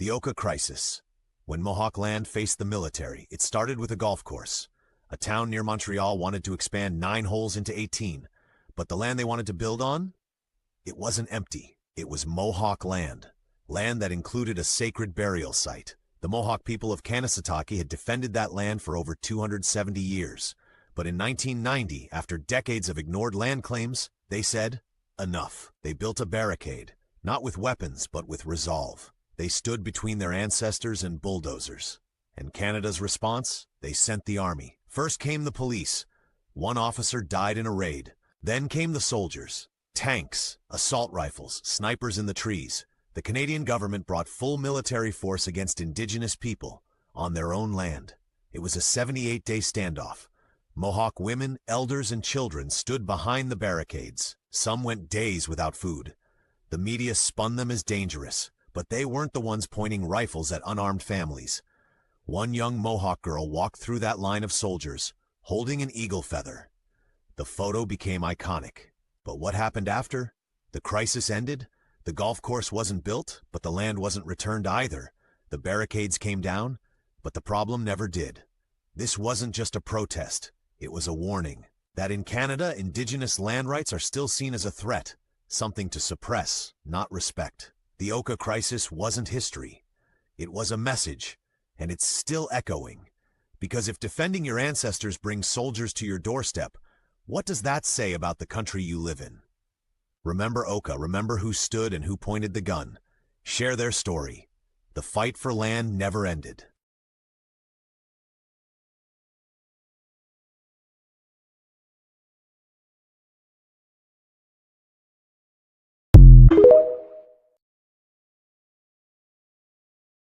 The Oka Crisis. When Mohawk land faced the military, it started with a golf course. A town near Montreal wanted to expand 9 holes into 18, but the land they wanted to build on? It wasn't empty. It was Mohawk land. Land that included a sacred burial site. The Mohawk people of Kanesatake had defended that land for over 270 years. But in 1990, after decades of ignored land claims, they said, enough. They built a barricade, not with weapons, but with resolve. They stood between their ancestors and bulldozers. And Canada's response? They sent the army. First came the police. 1 officer died in a raid. Then came the soldiers. Tanks, assault rifles, snipers in the trees. The Canadian government brought full military force against Indigenous people on their own land. It was a 78-day standoff. Mohawk women, elders, and children stood behind the barricades. Some went days without food. The media spun them as dangerous, but they weren't the ones pointing rifles at unarmed families. One young Mohawk girl walked through that line of soldiers, holding an eagle feather. The photo became iconic. But what happened after? The crisis ended. The golf course wasn't built, but the land wasn't returned either. The barricades came down, but the problem never did. This wasn't just a protest. It was a warning that in Canada, Indigenous land rights are still seen as a threat, something to suppress, not respect. The Oka Crisis wasn't history. It was a message, and it's still echoing. Because if defending your ancestors brings soldiers to your doorstep, what does that say about the country you live in? Remember Oka, remember who stood and who pointed the gun. Share their story. The fight for land never ended.